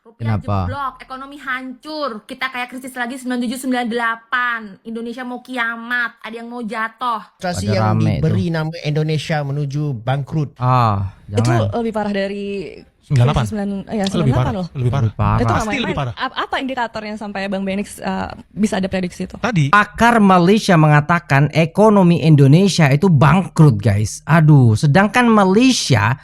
Rupiah Kenapa? jeblok, ekonomi hancur. Kita kayak krisis lagi 9798. Indonesia mau kiamat, ada yang mau jatuh. Administrasi Pada yang rame diberi nama Indonesia menuju bangkrut. Jangan. Itu lebih parah dari 98. 98 Lebih parah. loh. Lebih parah. Lebih parah. Itu Pasti lebih parah. apa indikatornya sampai Bang Benix bisa ada prediksi itu? Tadi Pakar Malaysia mengatakan ekonomi Indonesia itu bangkrut, guys. Aduh, sedangkan Malaysia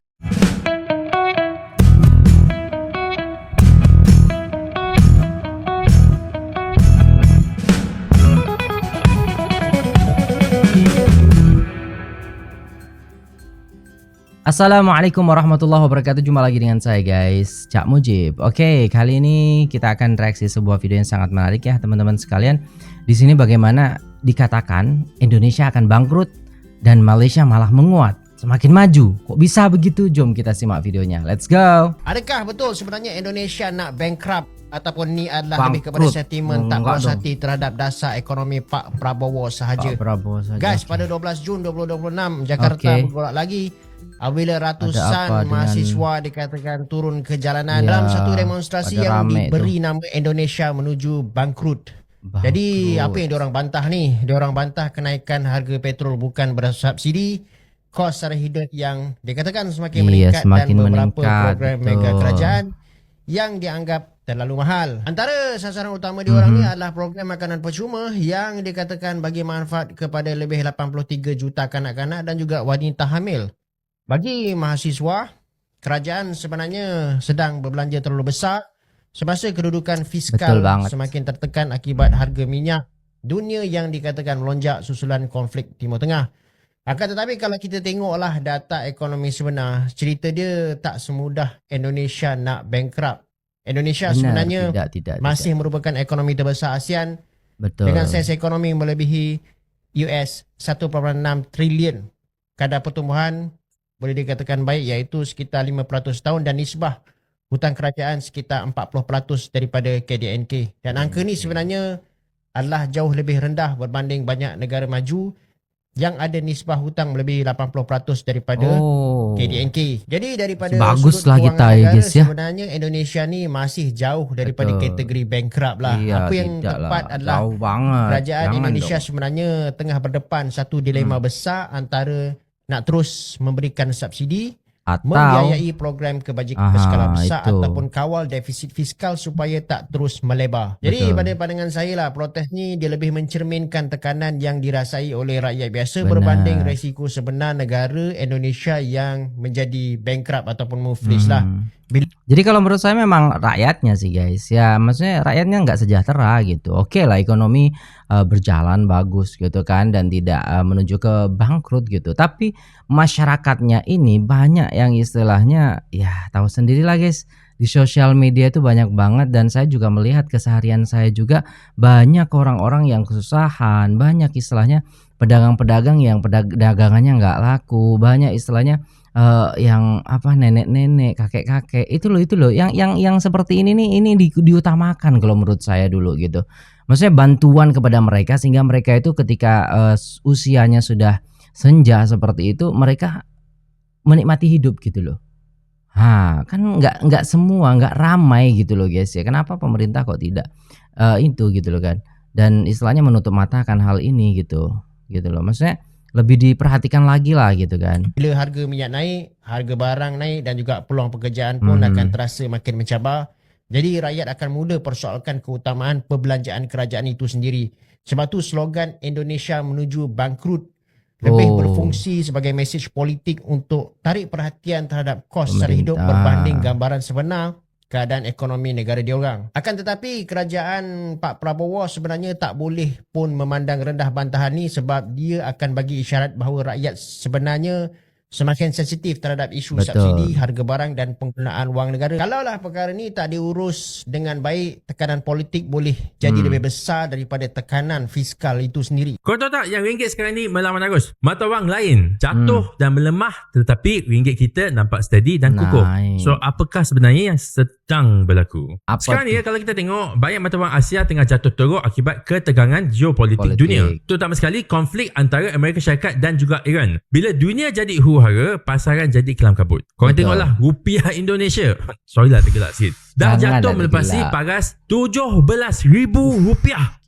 Assalamualaikum warahmatullahi wabarakatuh. Jumpa lagi dengan saya, guys, Cak Mujib. Oke, kali ini kita akan reaksi sebuah video yang sangat menarik ya, teman-teman sekalian. Di sini bagaimana dikatakan Indonesia akan bangkrut dan Malaysia malah menguat, semakin maju. Kok bisa begitu? Jom kita simak videonya. Let's go. Adakah betul sebenarnya Indonesia nak bankrupt ataupun ni adalah lebih kepada Bangkrut. sentimen tak Enggak puas dong. hati terhadap dasar ekonomi Pak Prabowo sahaja? Pak Prabowo saja. Guys, pada 12 Jun 2026 Jakarta Okey. bergolak lagi apabila apa ratusan dengan- mahasiswa dikatakan turun ke jalanan Ya, dalam satu demonstrasi pada yang rame diberi nama Indonesia menuju bangkrut. Jadi apa yang diorang bantah ni? Diorang bantah kenaikan harga petrol bukan bersubsidi, kos sara hidup yang dikatakan semakin meningkat semakin dan beberapa meningkat, program betul. mega kerajaan yang dianggap terlalu mahal. Antara sasaran utama diorang ni adalah program makanan percuma yang dikatakan bagi manfaat kepada lebih 83 juta kanak-kanak dan juga wanita hamil. Bagi mahasiswa, kerajaan sebenarnya sedang berbelanja terlalu besar semasa kedudukan fiskal Betul banget. semakin tertekan akibat harga minyak dunia yang dikatakan melonjak susulan konflik Timur Tengah. Akan tetapi kalau kita tengoklah data ekonomi sebenar, cerita dia tak semudah Indonesia nak bankrupt. Indonesia Benar, sebenarnya tidak, masih merupakan ekonomi terbesar ASEAN betul. dengan saiz ekonomi melebihi US 1.6 trilion. Kadar pertumbuhan boleh dikatakan baik iaitu sekitar 5% tahun dan nisbah hutang kerajaan sekitar 40% daripada KDNK. Dan angka ni sebenarnya adalah jauh lebih rendah berbanding banyak negara maju yang ada nisbah hutang melebihi 80% daripada KDNK. Jadi daripada Bagus sudut lah kewangan kita, negara, guys, ya. sebenarnya Indonesia ni masih jauh daripada Betul. kategori bankrupt lah. Iya, Apa yang tidak tepat lah. adalah Jauh banget. kerajaan Jangan Indonesia dong. sebenarnya tengah berdepan satu dilema besar antara nak terus memberikan subsidi, Atau membiayai program kebajikan berskala besar itu. ataupun kawal defisit fiskal supaya tak terus melebar. Jadi Betul. pada pandangan saya lah, protes ni dia lebih mencerminkan tekanan yang dirasai oleh rakyat biasa Benar. berbanding resiko sebenar negara Indonesia yang menjadi bankrupt ataupun muflis lah. Jadi kalau menurut saya memang rakyatnya sih, guys, ya maksudnya rakyatnya nggak sejahtera gitu. Oke lah, ekonomi berjalan bagus gitu kan dan tidak menuju ke bangkrut gitu. Tapi masyarakatnya ini banyak yang istilahnya ya tahu sendiri lah, guys. Di sosial media itu banyak banget dan saya juga melihat keseharian saya juga banyak orang-orang yang kesusahan, banyak istilahnya pedagang-pedagang yang dagangannya nggak laku, banyak istilahnya yang apa nenek-nenek, kakek-kakek itu loh yang seperti ini nih, ini diutamakan kalau menurut saya dulu gitu. Maksudnya bantuan kepada mereka sehingga mereka itu ketika usianya sudah senja seperti itu mereka menikmati hidup gitu loh. Kan nggak semua, nggak ramai gitu loh, guys ya. Kenapa pemerintah kok tidak itu gitu loh kan? Dan istilahnya menutup mata akan hal ini gitu loh. Maksudnya lebih diperhatikan lagi lah gitu kan. Bila harga minyak naik, harga barang naik dan juga peluang pekerjaan pun akan terasa makin mencabar. Jadi rakyat akan mula persoalkan keutamaan perbelanjaan kerajaan itu sendiri. Sebab tu slogan Indonesia menuju bangkrut lebih berfungsi sebagai mesej politik untuk tarik perhatian terhadap kos sara hidup berbanding gambaran sebenar keadaan ekonomi negara diorang. Akan tetapi kerajaan Pak Prabowo sebenarnya tak boleh pun memandang rendah bantahan ni sebab dia akan bagi isyarat bahawa rakyat sebenarnya semakin sensitif terhadap isu subsidi, harga barang dan penggunaan wang negara. Kalaulah perkara ni tak diurus dengan baik, tekanan politik boleh jadi lebih besar daripada tekanan fiskal itu sendiri. Kau tahu tak yang ringgit sekarang ni melawan arus? Mata wang lain jatuh dan melemah tetapi ringgit kita nampak steady dan kukuh. Naik. So apakah sebenarnya yang sedang berlaku. Apa Sekarang ni tu? kalau kita tengok, banyak mata wang Asia tengah jatuh teruk akibat ketegangan geopolitik dunia. Terutama sekali konflik antara Amerika Syarikat dan juga Iran. Bila dunia jadi huru-hara, pasaran jadi kelam kabut. Korang Betul. tengoklah rupiah Indonesia. Sorry lah tergelak sikit. Dah Janganlah jatuh melepasi tergelak. paras RM17,000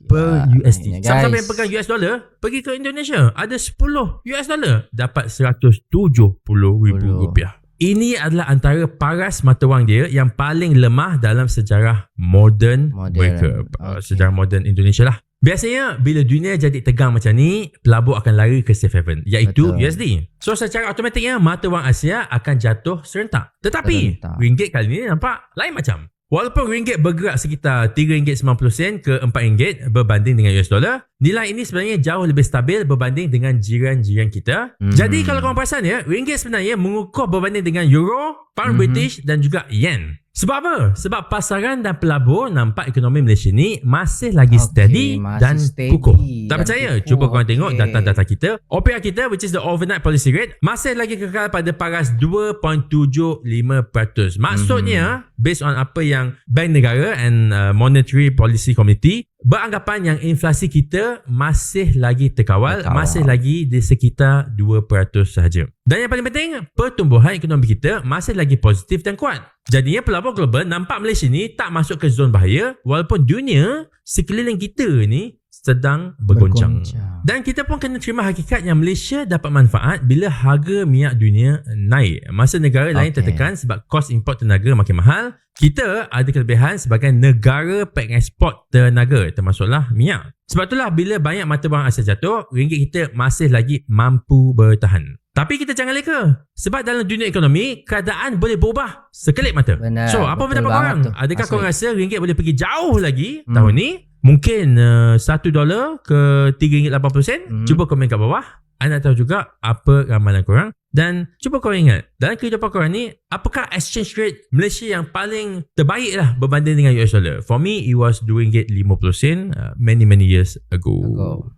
per Gila, USD. guys. Siapa-siapa yang pegang US dollar pergi ke Indonesia, ada 10 US dollar dapat RM170,000. Ini adalah antara paras mata wang dia yang paling lemah dalam sejarah moden mereka. Sejarah moden Indonesia lah. Biasanya bila dunia jadi tegang macam ni, pelabur akan lari ke safe haven, iaitu Betul. USD. So secara automatiknya mata wang Asia akan jatuh serentak. Tetapi ringgit kali ni nampak lain macam. Walaupun ringgit bergerak sekitar RM3.90 ke RM4 berbanding dengan US dollar, nilai ini sebenarnya jauh lebih stabil berbanding dengan jiran-jiran kita. Jadi kalau korang perasan ya, ringgit sebenarnya mengukuh berbanding dengan euro, pound British dan juga yen. Sebab apa? Sebab pasaran dan pelabur nampak ekonomi Malaysia ni masih lagi steady masih dan steady kukuh. Tak dan percaya? kukuh, Cuba korang tengok okey. data-data kita. OPR kita, which is the overnight policy rate, masih lagi kekal pada paras 2.75%. Maksudnya, based on apa yang Bank Negara and Monetary Policy Committee beranggapan yang inflasi kita masih lagi terkawal, masih lagi di sekitar 2% sahaja. Dan yang paling penting, pertumbuhan ekonomi kita masih lagi positif dan kuat. Jadinya pelabur global nampak Malaysia ni tak masuk ke zon bahaya walaupun dunia sekeliling kita ni sedang bergoncang. Dan kita pun kena terima hakikat yang Malaysia dapat manfaat bila harga minyak dunia naik. Masa negara lain tertekan sebab kos import tenaga makin mahal, kita ada kelebihan sebagai negara pengeksport tenaga, termasuklah minyak. Sebab itulah bila banyak mata wang Asia jatuh, ringgit kita masih lagi mampu bertahan. Tapi kita jangan leka, sebab dalam dunia ekonomi, keadaan boleh berubah sekelip mata. Benar, So, apa betul pendapat banget korang? tu. Adakah Asli. korang rasa ringgit boleh pergi jauh lagi tahun ni? Mungkin $1 ke RM3.80. Cuba komen kat bawah. Anda tahu juga apa ramalan korang. Dan cuba korang ingat, dalam kehidupan korang ni, apakah exchange rate Malaysia yang paling terbaik lah berbanding dengan US dollar? For me, it was RM2.50 many years ago.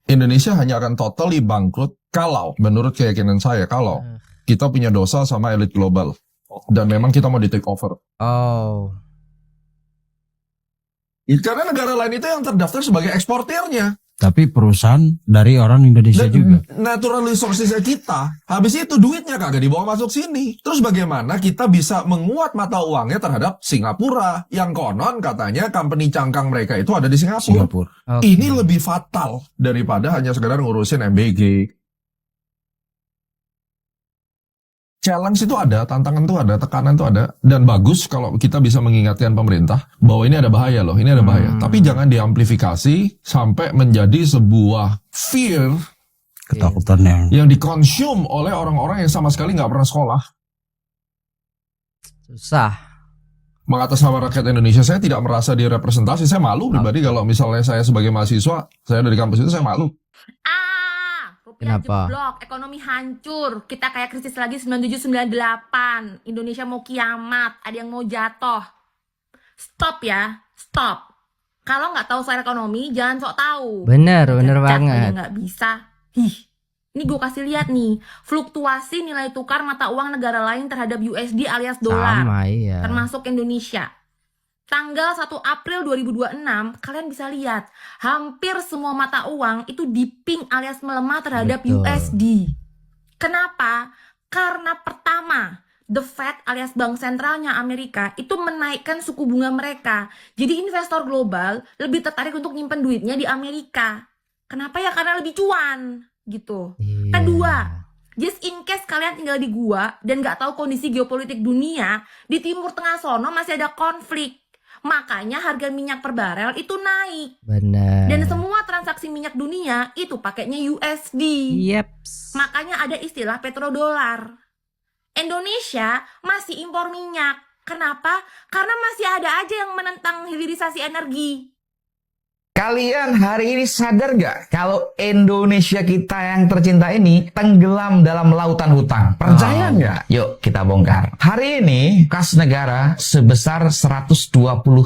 Indonesia hanya akan totally bangkrut kalau, menurut keyakinan saya, kalau kita punya dosa sama elit global. Dan memang kita mau di take over. Karena negara lain itu yang terdaftar sebagai eksportirnya. Tapi perusahaan dari orang Indonesia juga. Natural resources-nya kita, habis itu duitnya kagak dibawa masuk sini. Terus bagaimana kita bisa menguat mata uangnya terhadap Singapura, yang konon katanya company cangkang mereka itu ada di Singapura. Ini lebih fatal daripada hanya sekedar ngurusin MBG. Challenge itu ada, tantangan itu ada, tekanan itu ada, dan bagus kalau kita bisa mengingatkan pemerintah bahwa ini ada bahaya loh, ini ada bahaya. Tapi jangan diamplifikasi sampai menjadi sebuah fear, Ketakutan yang dikonsum oleh orang-orang yang sama sekali nggak pernah sekolah. Susah. Mengatasnamakan rakyat Indonesia, saya tidak merasa direpresentasi. Saya malu pribadi kalau misalnya saya sebagai mahasiswa, saya dari kampus itu saya malu. Rupiah Kenapa? jeblok, ekonomi hancur, kita kayak krisis lagi 97-98, Indonesia mau kiamat, ada yang mau jatuh. Stop ya, stop. Kalau nggak tahu soal ekonomi, jangan sok tahu. Bener Ngecap aja banget. nggak bisa. Ini gue kasih lihat nih, fluktuasi nilai tukar mata uang negara lain terhadap USD alias dolar, Sama, iya. termasuk Indonesia. Tanggal 1 April 2026, kalian bisa lihat hampir semua mata uang itu dipping alias melemah terhadap Betul. USD. Kenapa? Karena pertama, The Fed alias bank sentralnya Amerika itu menaikkan suku bunga mereka. Jadi investor global lebih tertarik untuk nyimpen duitnya di Amerika. Kenapa ya? Karena lebih cuan gitu. Iya. Kedua, just in case kalian tinggal di gua dan gak tahu kondisi geopolitik dunia, di Timur Tengah sono masih ada konflik. Makanya harga minyak per barel itu naik. Bener. Dan semua transaksi minyak dunia itu pakainya USD. Yeps. Makanya ada istilah petrodolar. Indonesia masih impor minyak. Kenapa? Karena masih ada aja yang menentang hilirisasi energi. Kalian hari ini sadar gak kalau Indonesia kita yang tercinta ini tenggelam dalam lautan hutang? Percaya nggak? Yuk kita bongkar. Hari ini kas negara sebesar 120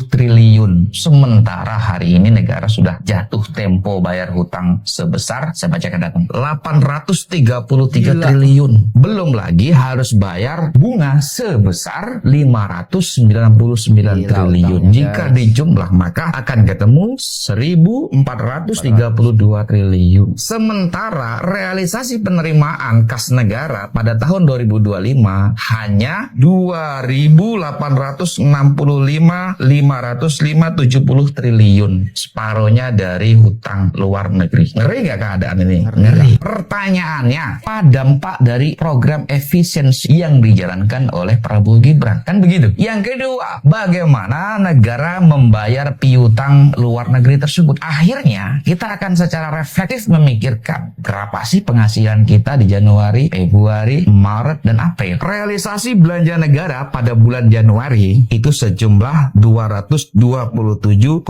triliun. Sementara hari ini negara sudah jatuh tempo bayar hutang sebesar, saya bacakan datang, 833 triliun. Belum lagi harus bayar bunga sebesar 599 triliun. utangnya, Jika dijumlah maka akan ketemu 1.432 triliun. Sementara realisasi penerimaan kas negara pada tahun 2025 hanya 2.865.570 triliun. Separuhnya dari hutang luar negeri. Ngeri gak keadaan ini? Ngeri. Pertanyaannya, apa dampak dari program efisiensi yang dijalankan oleh Prabowo Gibran? Kan begitu. Yang kedua, bagaimana negara membayar piutang luar negeri tersebut? Akhirnya kita akan secara reflektif memikirkan berapa sih penghasilan kita di Januari, Februari, Maret, dan April. Realisasi belanja negara pada bulan Januari itu sejumlah 227,5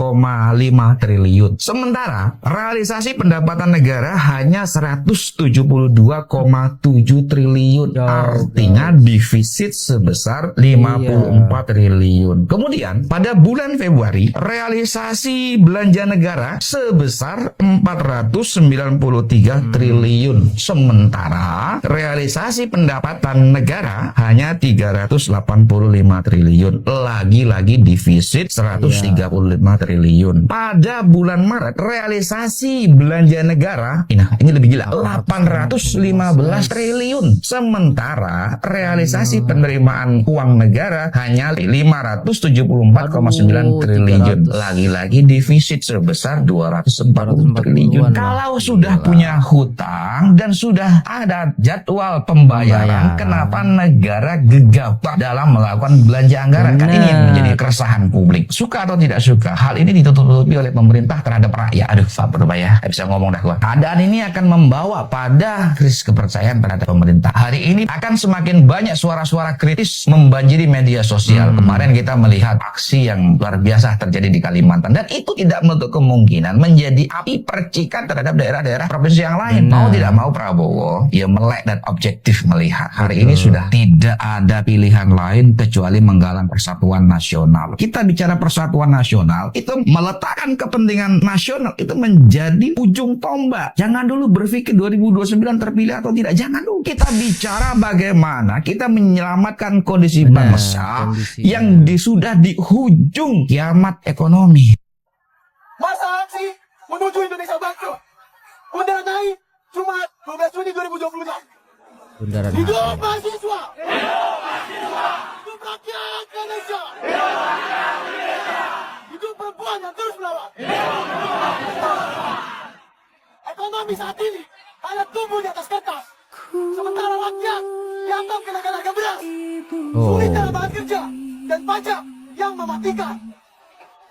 triliun. Sementara realisasi pendapatan negara hanya 172,7 triliun. Artinya defisit sebesar 54 triliun. Kemudian pada bulan Februari realisasi belanja negara sebesar 493 triliun. Sementara realisasi pendapatan negara hanya 385 triliun. Lagi-lagi defisit 135 triliun. Pada bulan Maret realisasi belanja negara ini lebih gila, 815 triliun. Sementara realisasi penerimaan uang negara hanya 574,9 triliun. Lagi-lagi defisit sebesar 240 triliun. Kalau sudah punya hutang dan sudah ada jadwal pembayaran, kenapa negara gegabah dalam melakukan belanja anggaran? Kan ini yang menjadi keresahan publik. Suka atau tidak suka, hal ini ditutup-tutupi oleh pemerintah terhadap rakyat. Aduh, Pak Berbaya, bisa ngomong dah gua. Keadaan ini akan membawa pada krisis kepercayaan terhadap pemerintah. Hari ini akan semakin banyak suara-suara kritis membanjiri media sosial. Kemarin kita melihat aksi yang luar biasa terjadi di Kalimantan, dan itu tidak menutup kemungkinan menjadi api percikan terhadap daerah-daerah provinsi yang lain. Mau tidak mau Prabowo ya melek dan objektif melihat hari ini sudah tidak ada pilihan lain kecuali menggalang persatuan nasional. Kita bicara persatuan nasional itu meletakkan kepentingan nasional itu menjadi ujung tombak. Jangan dulu berpikir 2029 terpilih atau tidak. Jangan dulu. Kita bicara bagaimana kita menyelamatkan kondisi bangsa yang sudah di ujung kiamat ekonomi. Masa aksi menuju Indonesia bangkrut. Bundaran HI Jumat 12 Juni 2026. Bundaran Hidup mahasiswa. Hidup rakyat Indonesia. Hidup perempuan yang terus melawan. Ekonomi saat ini hanya tumbuh di atas kertas. Sementara rakyat dianggap kena harga beras. Sulit dalam bahan kerja dan pajak yang mematikan.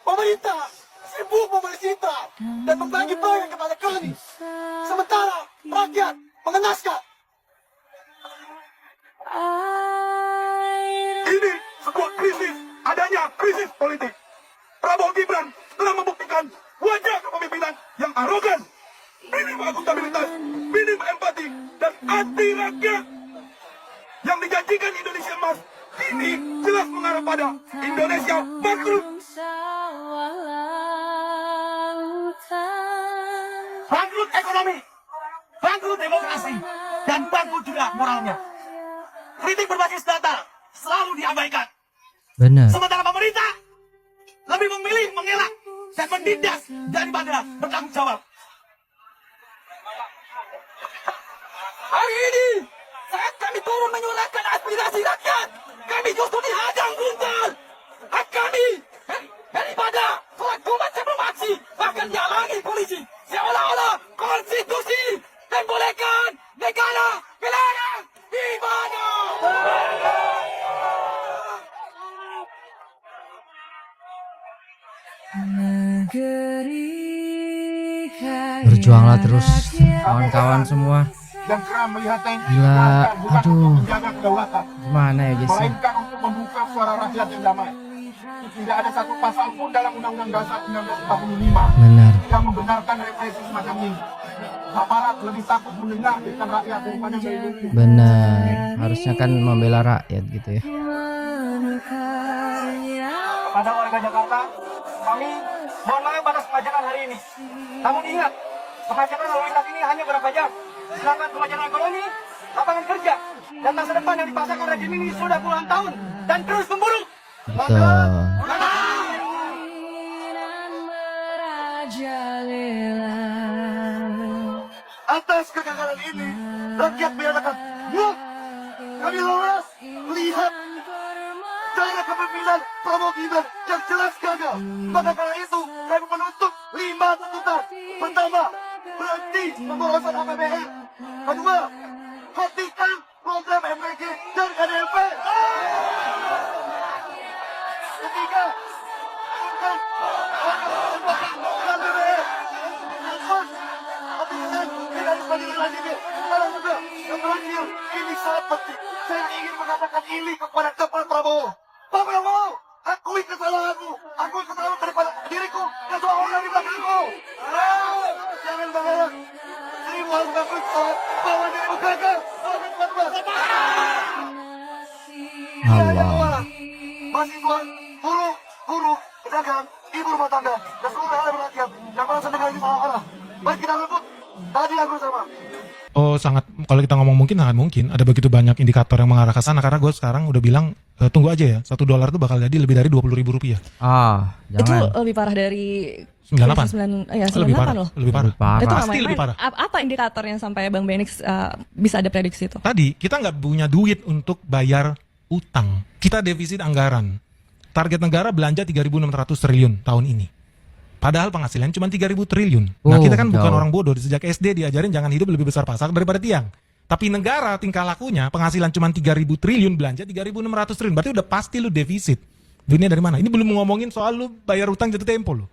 Pemerintah sibuk membeli citra dan membagi proyek kepada kroni. Sementara rakyat mengenaskan. Ini sebuah krisis, adanya krisis politik. Prabowo Gibran telah membuktikan wajah kepemimpinan yang arogan, minim akuntabilitas, minim empati, dan anti rakyat. Yang dijanjikan Indonesia Emas kini jelas mengarah pada Indonesia bangkrut. Bangkrut ekonomi, bangkrut demokrasi, dan bangkrut juga moralnya. Kritik berbasis data selalu diabaikan. Benar. Sementara pemerintah lebih memilih mengelak dan menindas daripada bertanggung jawab. Hari ini saat kami turun menyuarakan aspirasi rakyat, kami justru dihadang buntal. Hak kami daripada hukuman sebelum aksi akan dihalangi polisi, seolah-olah konstitusi membolehkan negara melarang ibadah. Berjuanglah terus kawan-kawan semua. Dan kerap melihat TNI Gila, bukan aduh. untuk menjaga kedaulatan, Gimana ya guys? melainkan untuk membuka suara rakyat yang damai. Tidak ada satu pasal pun dalam Undang-Undang Dasar 1945 Benar. yang membenarkan represi semacam ini. Aparat lebih takut mendengar dengan rakyat daripada melindungi. Benar. Harusnya kan membela rakyat gitu ya. Kepada warga Jakarta, kami mohon maaf atas kemacetan hari ini. Namun ingat, kemacetan lalu lintas ini hanya beberapa jam. Sedangkan kemacetan ekonomi, lapangan kerja, dan masa depan yang dipasangkan rejim ini sudah puluhan tahun dan terus memburuk. Betul. Atas kegagalan ini, rakyat menyatakan, ya, kami lolos melihat cara kepemimpinan Prabowo Gibran yang jelas gagal. Maka karena itu, kami menuntut 5 tuntutan. Pertama, berhenti pemborosan APBN. Kedua, hentikan program MPG dan KDP. Ketiga, hentikan program APBN. Keempat, hentikan mekanisme legislatif. Sekarang juga, yang terakhir, ini sangat penting. Saya ingin mengatakan ini kepada Kepala Prabowo. Pak Prabowo, akui kesalahanmu. Akui kesalahan daripada diriku dan semua orang di belakangmu. Jangan berharap dirimu harus mengakui kesalahan bahwa dirimu gagal. Allah. Mahasiswa, buruh, pedagang, ibu rumah tangga, dan seluruh rakyat rakyat yang merasa negara ini salah arah. Mari kita rebut tadi yang bersama. Oh sangat, kalau kita ngomong mungkin sangat mungkin ada begitu banyak indikator yang mengarah ke sana, karena gue sekarang udah bilang tunggu aja ya, $1 tuh bakal jadi lebih dari Rp20.000. Ah, Itu jangan. lebih parah dari 98. 98 Lebih parah, loh. lebih parah. Itu nggak Pasti main-main. lebih parah. Apa indikatornya sampai Bang Benix bisa ada prediksi itu? Tadi kita nggak punya duit untuk bayar utang. Kita defisit anggaran. Target negara belanja 3.600 triliun tahun ini. Padahal penghasilan cuma 3.000 triliun. Nah, kita kan bukan jauh. orang bodoh. Sejak SD diajarin jangan hidup lebih besar pasak daripada tiang. Tapi negara tingkah lakunya penghasilan cuma 3.000 triliun, belanja 3.600 triliun. Berarti udah pasti lu defisit. Duitnya dari mana? Ini belum ngomongin soal lu bayar utang jatuh tempo lu.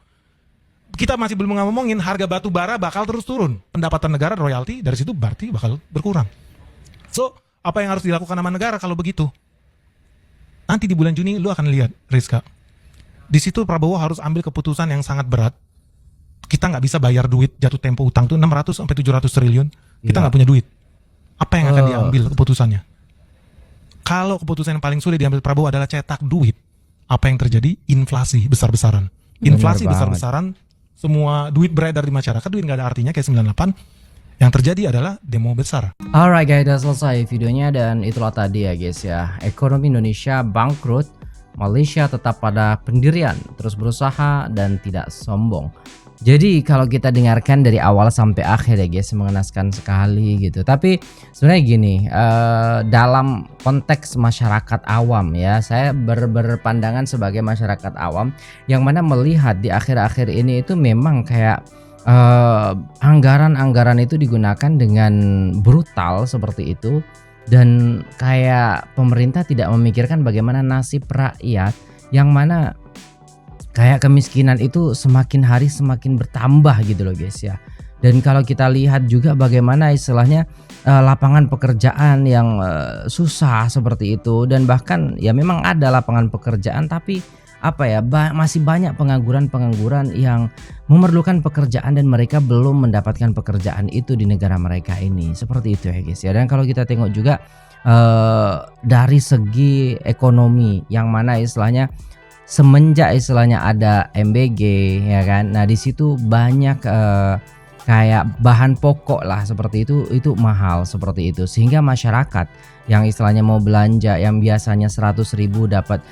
Kita masih belum ngomongin harga batu bara bakal terus turun. Pendapatan negara royalti dari situ berarti bakal berkurang. So, apa yang harus dilakukan sama negara kalau begitu? Nanti di bulan Juni lu akan lihat, Rizka. Di situ Prabowo harus ambil keputusan yang sangat berat. Kita nggak bisa bayar duit jatuh tempo utang tuh 600 sampai 700 triliun. Kita nggak punya duit. Apa yang akan diambil keputusannya? Kalau keputusan yang paling sulit diambil Prabowo adalah cetak duit, apa yang terjadi? Inflasi besar-besaran. Inflasi besar-besaran, semua duit beredar di masyarakat, duit nggak ada artinya kayak 98. Yang terjadi adalah demo besar. Alright guys, udah selesai videonya dan itulah tadi ya guys ya. Ekonomi Indonesia bangkrut, Malaysia tetap pada pendirian, terus berusaha dan tidak sombong. Jadi kalau kita dengarkan dari awal sampai akhir ya guys, mengenaskan sekali gitu. Tapi sebenarnya gini, dalam konteks masyarakat awam ya, saya berpandangan sebagai masyarakat awam yang mana melihat di akhir-akhir ini itu memang kayak anggaran-anggaran itu digunakan dengan brutal seperti itu. Dan kayak pemerintah tidak memikirkan bagaimana nasib rakyat, yang mana kayak kemiskinan itu semakin hari semakin bertambah gitu loh guys ya. Dan kalau kita lihat juga bagaimana istilahnya lapangan pekerjaan yang susah seperti itu. Dan bahkan ya memang ada lapangan pekerjaan, tapi apa ya, masih banyak pengangguran yang memerlukan pekerjaan dan mereka belum mendapatkan pekerjaan itu di negara mereka ini. Seperti itu ya guys ya. Dan kalau kita tengok juga dari segi ekonomi, yang mana istilahnya semenjak istilahnya ada MBG ya kan. Nah, di situ banyak kayak bahan pokok lah seperti itu mahal seperti itu, sehingga masyarakat yang istilahnya mau belanja yang biasanya 100.000 dapat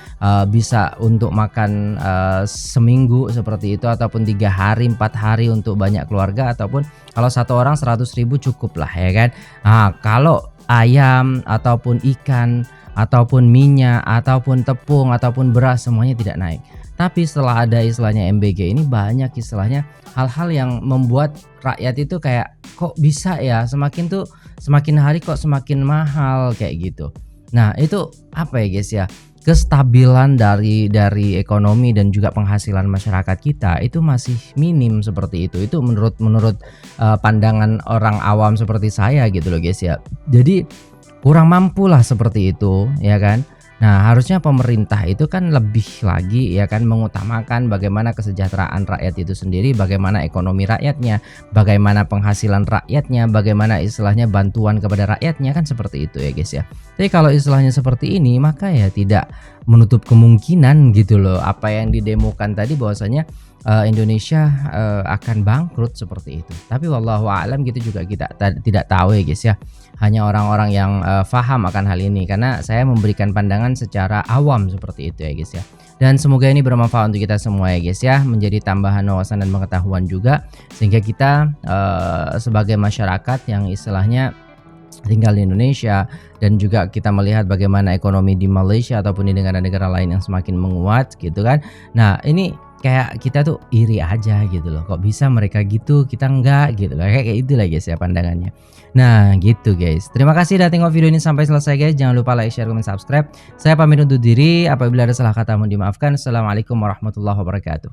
bisa untuk makan seminggu seperti itu, ataupun 3 hari 4 hari untuk banyak keluarga, ataupun kalau satu orang 100.000 cukup lah ya kan. Nah, kalau ayam ataupun ikan ataupun minyak ataupun tepung ataupun beras semuanya tidak naik. Tapi setelah ada istilahnya MBG ini, banyak istilahnya hal-hal yang membuat rakyat itu kayak kok bisa ya, semakin hari kok semakin mahal kayak gitu. Nah, itu apa ya guys ya, kestabilan dari ekonomi dan juga penghasilan masyarakat kita itu masih minim seperti itu. Itu menurut pandangan orang awam seperti saya gitu loh guys ya. Jadi kurang mampu lah seperti itu ya kan. Nah, harusnya pemerintah itu kan lebih lagi ya kan mengutamakan bagaimana kesejahteraan rakyat itu sendiri, bagaimana ekonomi rakyatnya, bagaimana penghasilan rakyatnya, bagaimana istilahnya bantuan kepada rakyatnya, kan seperti itu ya guys ya. Tapi kalau istilahnya seperti ini, maka ya tidak menutup kemungkinan gitu loh apa yang didemokan tadi, bahwasanya Indonesia akan bangkrut seperti itu. Tapi wallahu a'lam gitu juga kita tidak tahu ya guys ya. Hanya orang-orang yang paham akan hal ini, karena saya memberikan pandangan secara awam seperti itu ya guys ya. Dan semoga ini bermanfaat untuk kita semua ya guys ya, menjadi tambahan wawasan dan pengetahuan juga, sehingga kita sebagai masyarakat yang istilahnya tinggal di Indonesia, dan juga kita melihat bagaimana ekonomi di Malaysia ataupun di negara-negara lain yang semakin menguat gitu kan. Nah, ini kayak kita tuh iri aja gitu loh, kok bisa mereka gitu kita enggak gitu loh, kayak itulah guys ya pandangannya. Nah gitu guys, terima kasih udah tengok video ini sampai selesai guys. Jangan lupa like, share, komen, subscribe. Saya pamit undur diri, apabila ada salah kata mohon dimaafkan. Assalamualaikum warahmatullahi wabarakatuh.